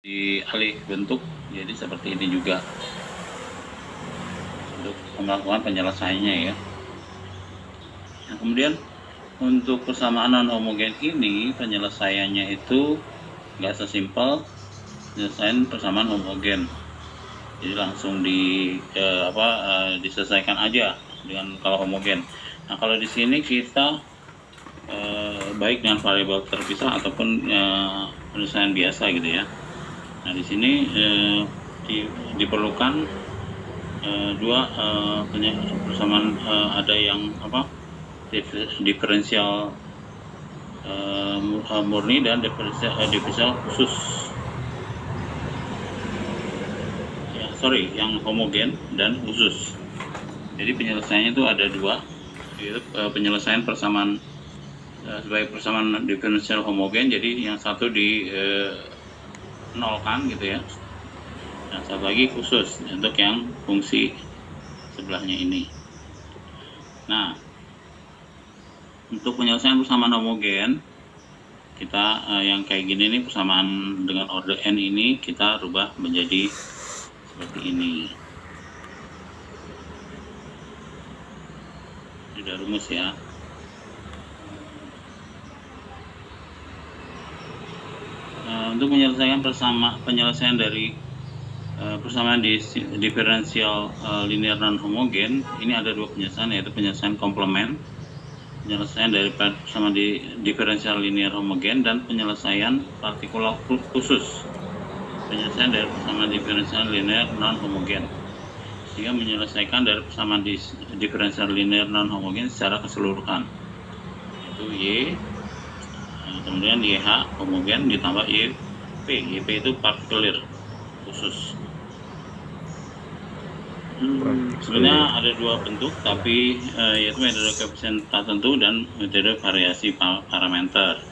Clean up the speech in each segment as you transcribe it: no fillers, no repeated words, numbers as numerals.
di alih bentuk jadi seperti ini juga untuk melakukan penyelesaiannya ya. Nah, kemudian untuk persamaan non homogen ini penyelesaiannya itu nggak sesimpel penyelesaian persamaan homogen. Jadi langsung diselesaikan aja dengan kalau homogen. Nah, kalau di sini kita baik dengan variabel terpisah ataupun penyelesaian biasa gitu ya. Nah, di sini diperlukan dua persamaan, ada yang diferensial murni dan diferensial khusus. Yang homogen dan khusus. Jadi penyelesaiannya itu ada dua, yaitu penyelesaian persamaan sebagai persamaan diferensial homogen. Jadi yang satu di nolkan gitu ya. Nah, satu lagi khusus untuk yang fungsi sebelahnya ini. Nah, untuk penyelesaian persamaan homogen, kita yang kayak gini nih, persamaan dengan order n ini kita rubah menjadi seperti ini. Sudah rumus ya. Untuk menyelesaikan penyelesaian dari persamaan diferensial linear non homogen, ini ada dua penyelesaian, yaitu penyelesaian komplement, penyelesaian dari persamaan diferensial linear homogen, dan penyelesaian partikular khusus, penyelesaian dari persamaan diferensial linear non homogen, sehingga menyelesaikan dari persamaan diferensial linear non homogen secara keseluruhan, yaitu Y, kemudian YH homogen ditambah YP. YP itu partikular khusus. Sebenarnya ada dua bentuk, tapi yaitu metode koefisien tak tentu dan metode variasi parameter.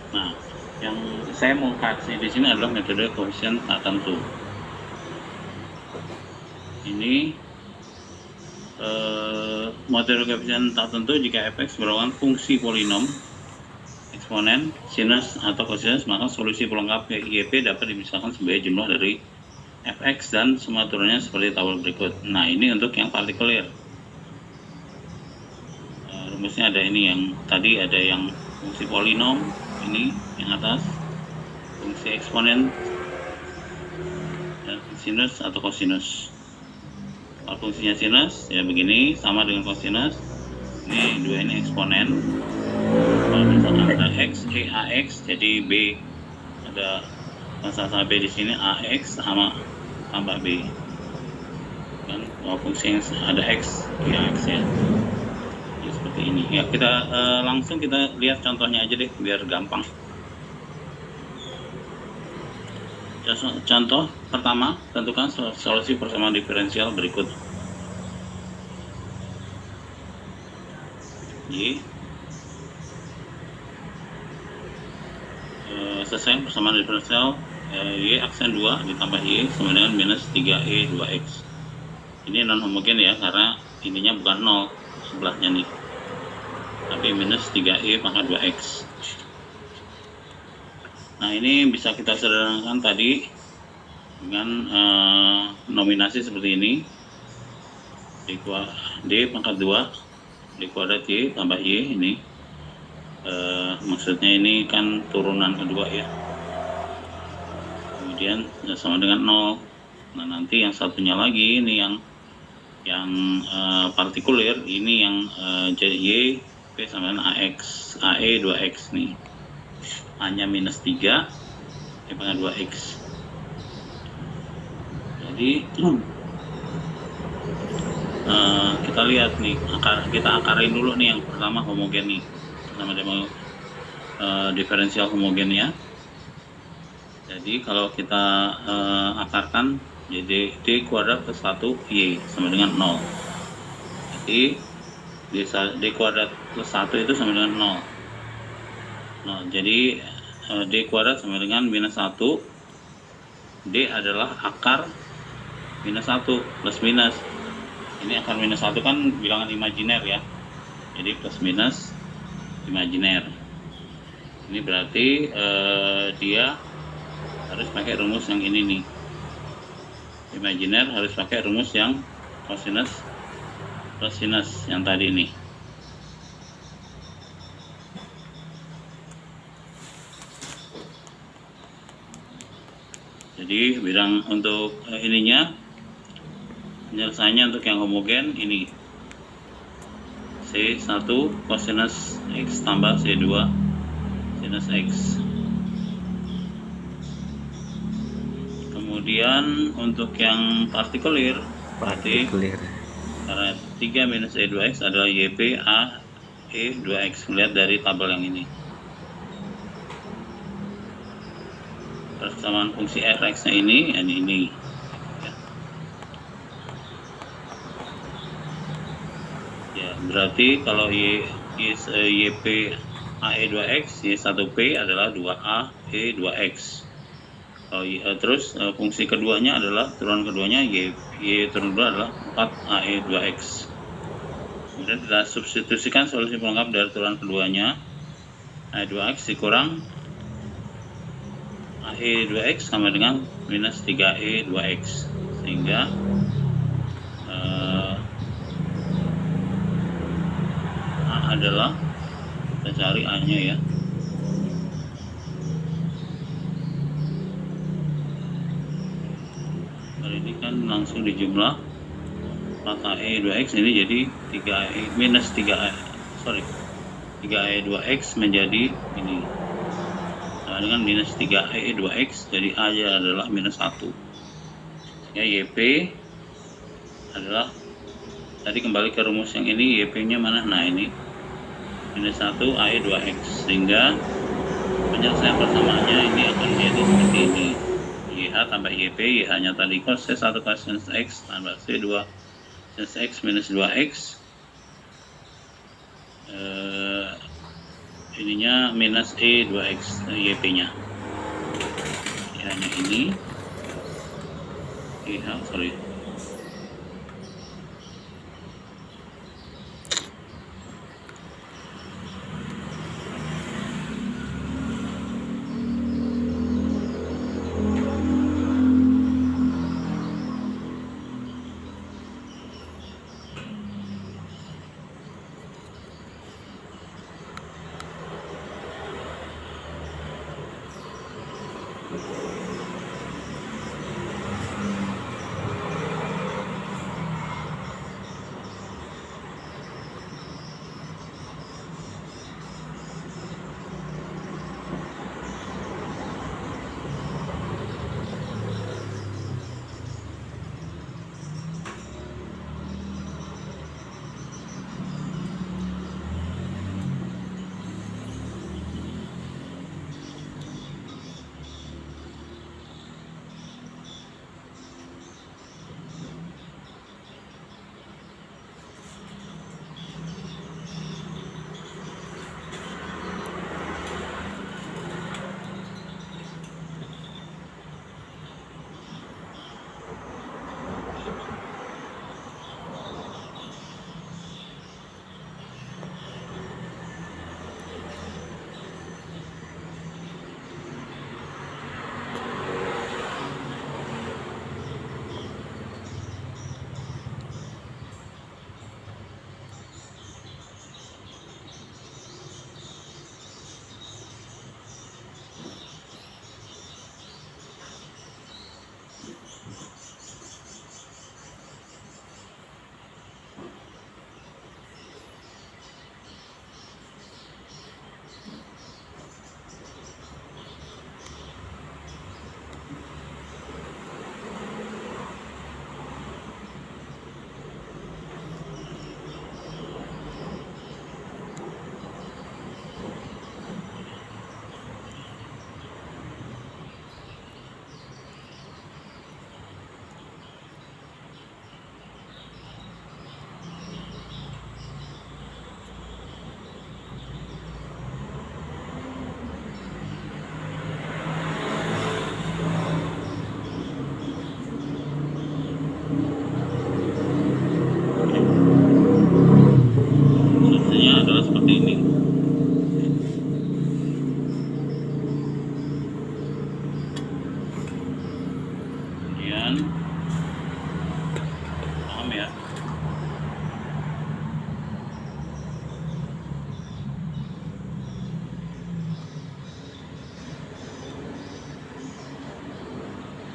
Nah, yang saya mau kasih di sini adalah metode koefisien tak tentu. Ini metode koefisien tak tentu jika fx merupakan fungsi polinom eksponen, sinus atau kosinus, maka solusi pelengkap YP dapat dimisalkan sebagai jumlah dari fx dan semua turunannya seperti tabel berikut. Nah, ini untuk yang partikular. Rumusnya ada ini, yang tadi ada yang fungsi polinom, ini yang atas, fungsi eksponen, dan sinus atau kosinus. Kalau fungsinya sinus, ya begini, sama dengan kosinus. Ini dua ini eksponen. Kalau misalkan ada x, ax, jadi b ada sama b di sini, ax sama tambah b. Dan kalau fungsi yang ada x, ax ya. Jadi seperti ini. Ya, kita langsung kita lihat contohnya aja deh biar gampang. Contoh pertama, tentukan solusi persamaan diferensial berikut. Y selesai persamaan diferensial Y aksen 2 ditambah Y sama dengan minus 3E 2X. Ini non homogen ya, karena ininya bukan 0 sebelahnya nih, tapi minus 3E maka 2X. Nah, ini bisa kita sederhanakan tadi dengan nominasi seperti ini. D pangkat 2 D kuadrat Y tambah Y ini. Maksudnya ini kan turunan kedua ya, kemudian sama dengan 0. Nah, nanti yang satunya lagi ini yang partikular, ini yang jadi Y P sama dengan AX AE 2X nih, hanya minus 3 E pangkat 2X. Jadi kita lihat nih, kita akarin dulu nih yang pertama homogen nih, sama-sama diferensial homogen ya. Jadi kalau kita akarkan, jadi D kuadrat plus 1 Y sama dengan 0. Jadi D kuadrat plus 1 itu sama dengan 0. Jadi D kuadrat sama dengan minus 1. D adalah akar minus 1 plus minus. Ini akar minus 1 kan bilangan imajiner ya. Jadi plus minus imajiner. Ini berarti dia harus pakai rumus yang ini nih. Imajiner harus pakai rumus yang cosinus plus sinus yang tadi nih. Jadi bidang untuk ininya, penyelesaiannya untuk yang homogen ini C1 cosinus X tambah C2 sinus X. Kemudian untuk yang partikulir karena 3 minus E2X adalah YP A E 2X. Melihat dari tabel yang ini, persamaan fungsi Rx nya ini ya, berarti kalau YP AE 2X, Y1P adalah 2A E 2X. Terus fungsi keduanya adalah, turunan keduanya Y turun 2 adalah 4 AE 2X. Kemudian kita substitusikan solusi pelengkap dari turunan keduanya, AE 2X dikurang AE 2X sama dengan minus 3E 2X, sehingga A adalah, kita cari A nya ya, ini kan langsung dijumlah 4AE 2X, ini jadi 3E minus 3E 3E 2X menjadi ini sama dengan minus 3E 2X, jadi A nya adalah minus 1. Ya, YP adalah, tadi kembali ke rumus yang ini, YP nya mana? Nah ini minus 1 AE 2X, sehingga penyelesaian persamaannya ini akan menjadi seperti ini. YH tambah YP, YH nya tadi cos C1 cosinus X tambah C2 sinus X minus 2X, ininya minus E 2X, YP nya YH nya ini Kemudian paham ya?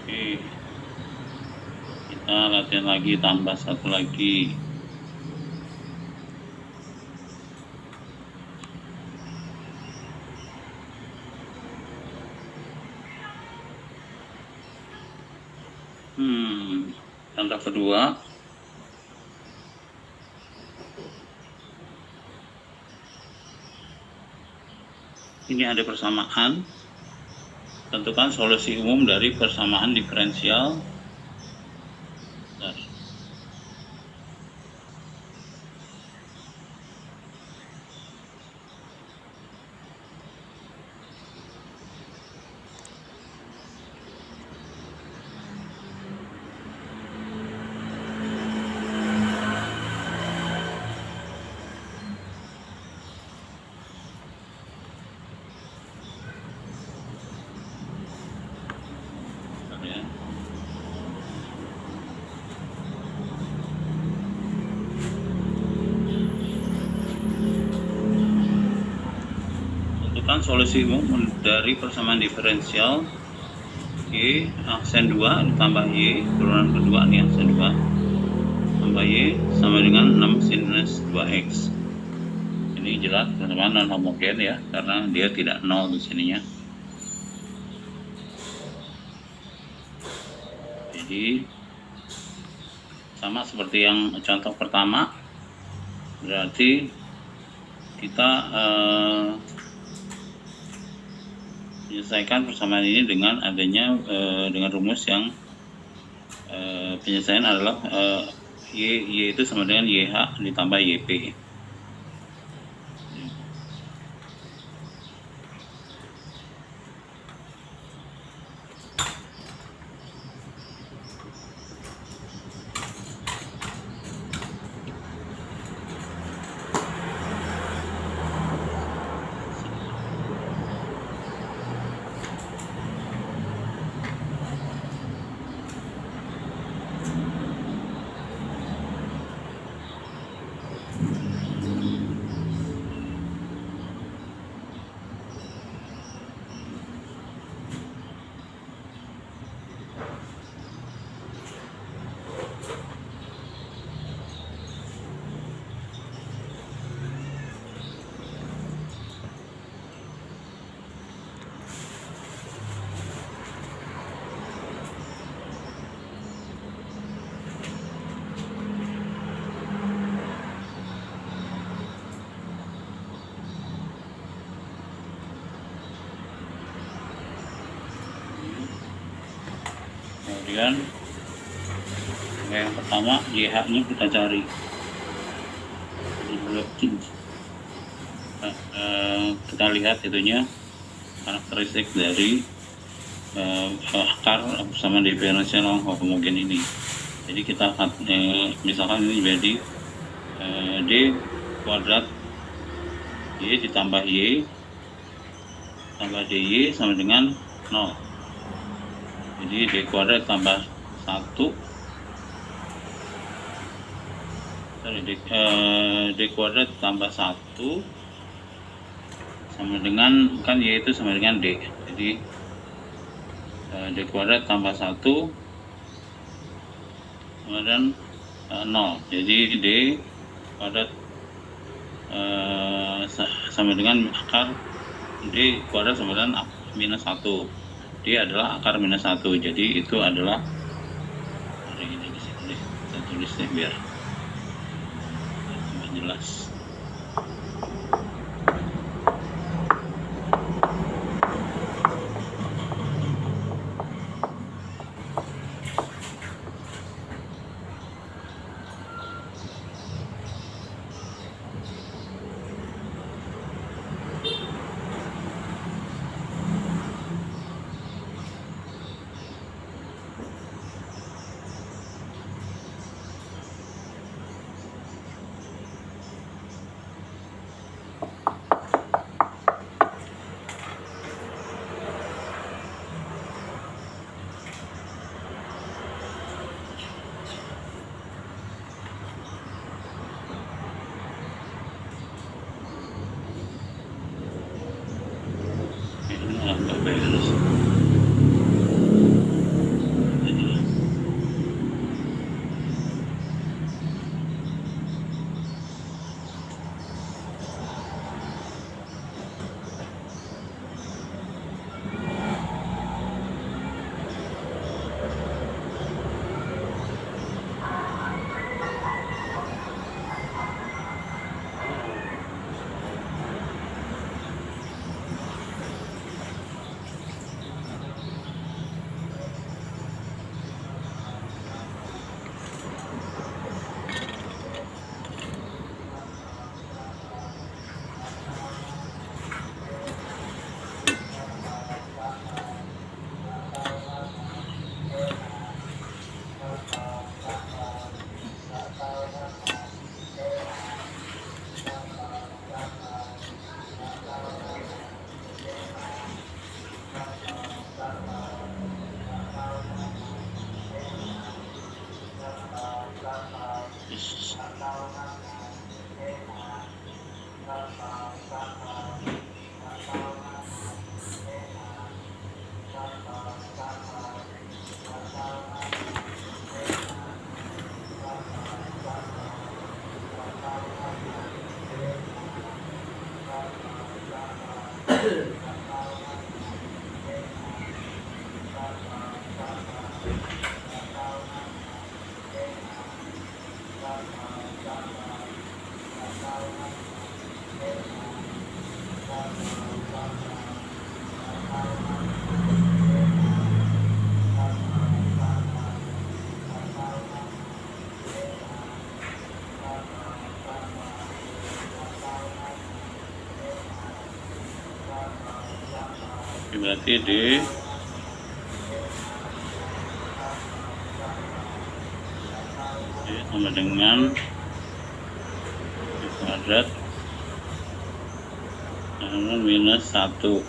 Oke, kita latihan lagi, tambah satu lagi. Contoh kedua, ini ada persamaan. Tentukan solusi umum dari persamaan diferensial. Tentukan solusi umum dari persamaan diferensial Y aksen 2 ditambah Y, turunan kedua nih aksen 2 tambah Y sama dengan 6 sinus 2X. Ini jelas persamaan non homogen ya, karena dia tidak nol di sininya. Jadi sama seperti yang contoh pertama, berarti kita menyelesaikan persamaan ini dengan adanya dengan rumus yang penyelesaian adalah Y itu sama dengan YH ditambah YP. Kemudian yang pertama YH-nya kita cari. Kita lihat itunya karakteristik dari akar persamaan diferensial non homogen ini. Jadi kita misalkan ini jadi D kuadrat Y ditambah Y tambah DY sama dengan 0. Jadi D kuadrat tambah 1 D kuadrat tambah 1 sama dengan, kan Y itu sama dengan D. Jadi D kuadrat tambah 1 sama dengan 0. Jadi D kuadrat sama dengan akar D kuadrat sama dengan minus 1. D adalah akar minus 1. Jadi itu adalah ini di sini deh. Kita tulis deh biar lebih jelas. Berarti D sama dengan D kuadrat minus 1.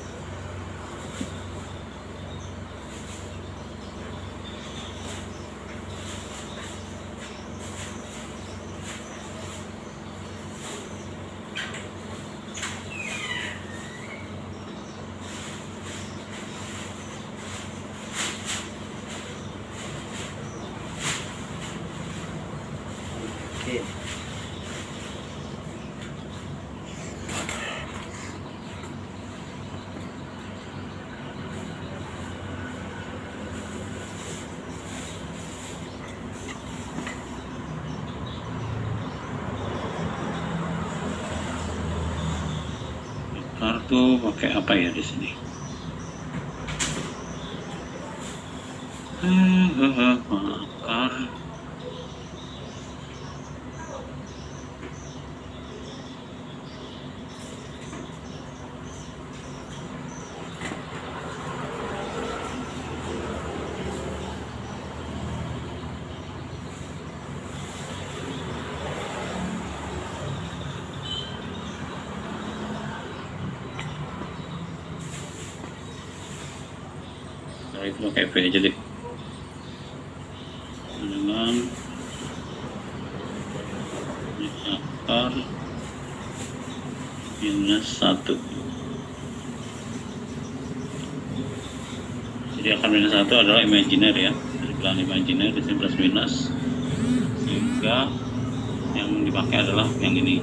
Oke. Kartu pakai apa ya di sini? Akar itu pakai V aja deh, dengan akar minus 1. Jadi akar minus 1 adalah imajiner ya, dari bilang imajiner di sini plus minus, sehingga yang dipakai adalah yang ini.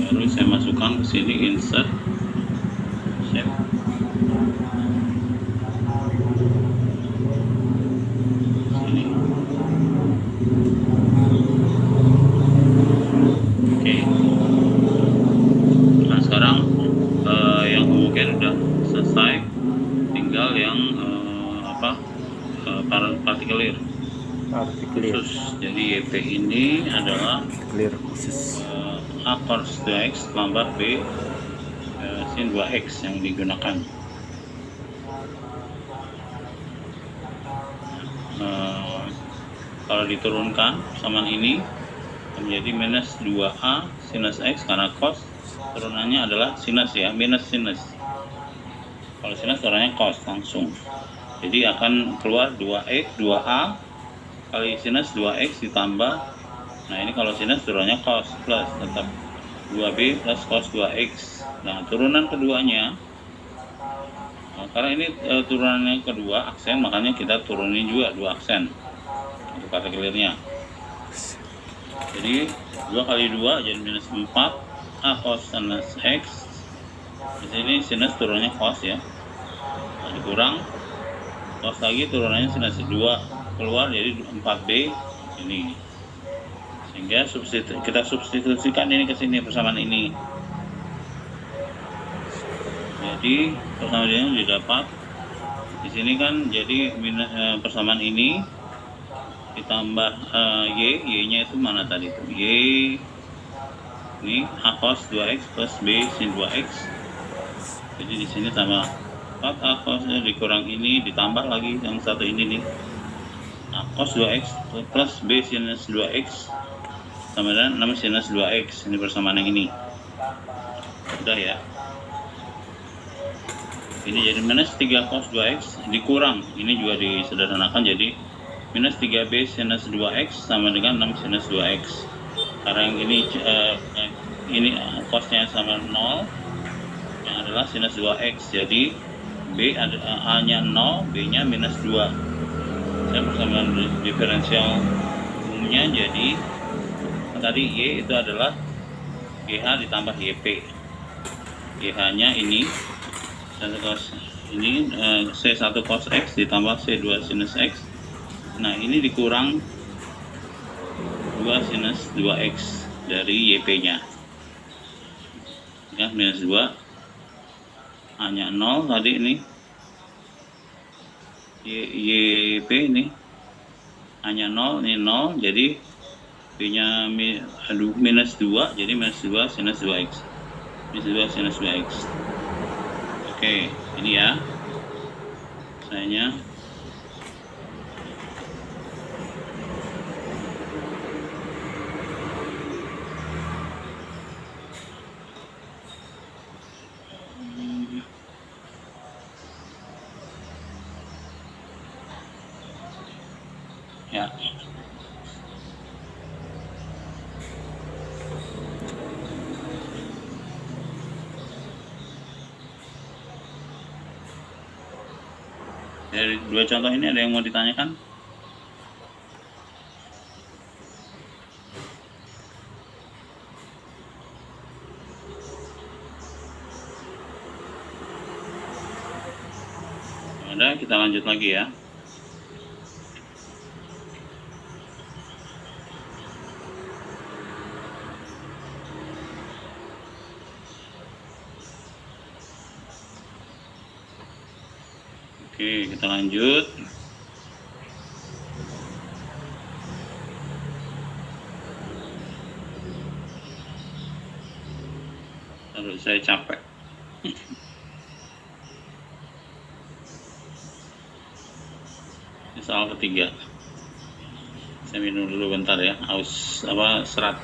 Baru saya masukkan ke sini, insert shape. Sini. Oke. Nah sekarang yang homogen udah selesai, tinggal yang partikelir khusus. Jadi YP ini adalah Clear khusus. A cos 2x tambah B sin 2x yang digunakan. Kalau diturunkan persamaan ini menjadi minus 2A sinus X, karena cos turunannya adalah sinus ya, minus sinus. Kalau sinus turunannya cos langsung. Jadi akan keluar 2A kali sinus 2X ditambah, nah ini kalau sinus turunannya cos plus, tetap 2B plus cos 2X. Nah turunan keduanya, karena ini turunannya kedua aksen, makanya kita turunin juga 2 aksen untuk partikelirnya. Jadi 2 kali 2 jadi minus 4 A cos sinus X. Di sini sinus turunnya cos ya, nah, dikurang cos lagi turunannya sinus 2 keluar jadi 4B ini, sehingga kita substitusikan ini ke sini persamaan ini. Jadi persamaan ini didapat di sini kan, jadi persamaan ini ditambah y-nya itu mana tadi itu, y ini A cos 2x plus B sin 2x. Jadi di sini sama 4A cosnya dikurang ini ditambah lagi yang satu ini nih, A cos 2x plus B sinus 2x sama dengan 6 sinus 2x. Ini persamaan yang ini udah ya. Ini jadi minus 3 cos 2x dikurang, ini juga disederhanakan jadi minus 3B sinus 2x sama dengan 6 sinus 2x. Karena yang ini cosnya sama 0, yang adalah sinus 2x, jadi B A-nya 0, B-nya minus 2. Saya persamaan diferensial umumnya, jadi tadi Y itu adalah GH ditambah YP. GH nya ini 1 cos Ini C1 cos X ditambah C2 sinus X. Nah, ini dikurang 2 sinus 2X dari YP-nya. Ya, minus 2. Hanya 0 tadi ini. YP ini hanya 0, ini 0. Jadi Y-nya minus 2, jadi minus 2 sinus 2X. Minus 2 sinus 2X. Oke, ini ya. Sayanya ya. Dari dua contoh ini ada yang mau ditanyakan? Ada, kita lanjut lagi ya. Oke, kita lanjut. Lalu saya capek. Ini soal ketiga. Saya minum dulu bentar ya, haus serat.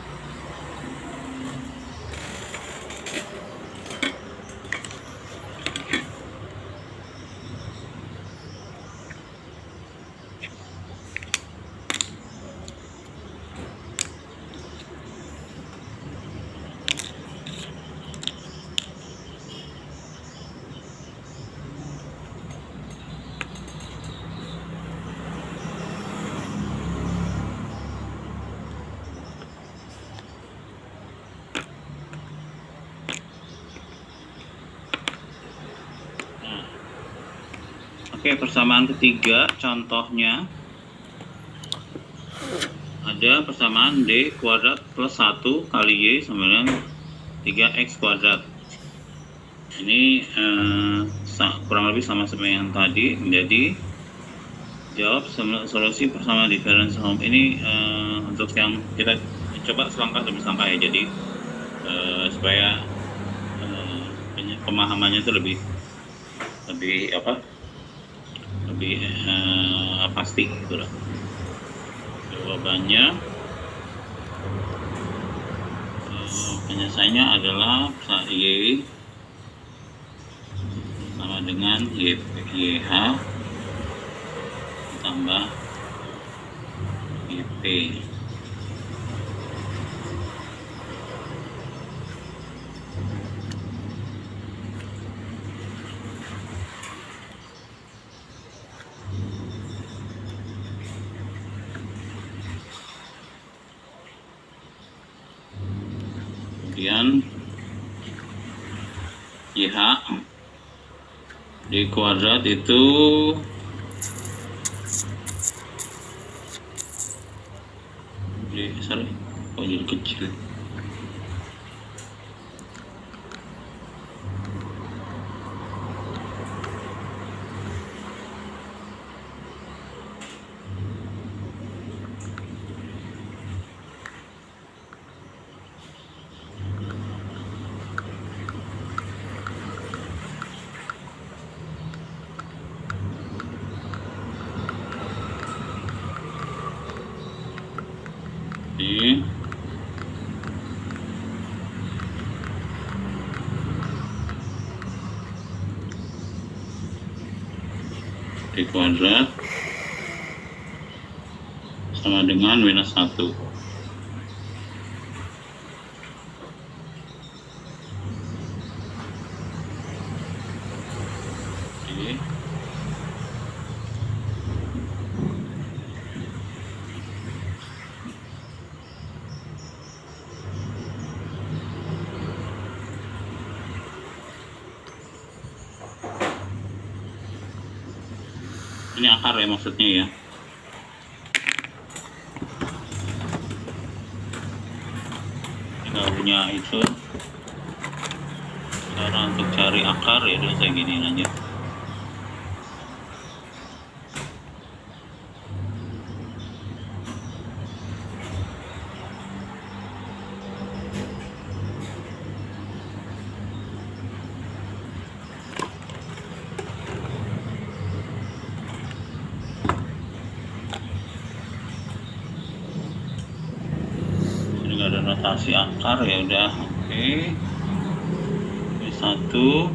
Oke, persamaan ketiga contohnya ada persamaan D kuadrat plus 1 kali Y sama dengan 3X kuadrat. Ini kurang lebih sama seperti yang tadi. Jadi jawab solusi persamaan diferensial ini untuk yang kita coba selangkah demi selangkah ya. Jadi supaya pemahamannya itu lebih pasti gitu lah. Jawabannya penyelesaiannya adalah Y sama dengan YH tambah YP. Kemudian YH di kuadrat itu jadi kecil. Ini D kuadrat sama dengan minus 1. Oke. Ini akar ya maksudnya ya. Nggak punya itu. Cara untuk cari akar ya udah saya gini aja. Ini nggak ada notasi akar ya udah. Oke. Ini satu.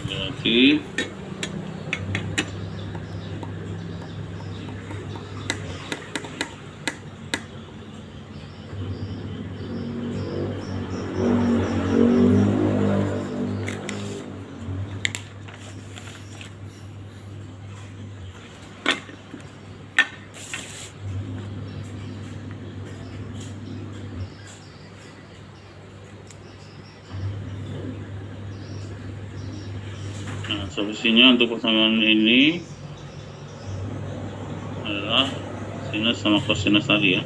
Lagi. Nah, solusinya untuk persamaan ini adalah sinus sama kosinus tadi ya.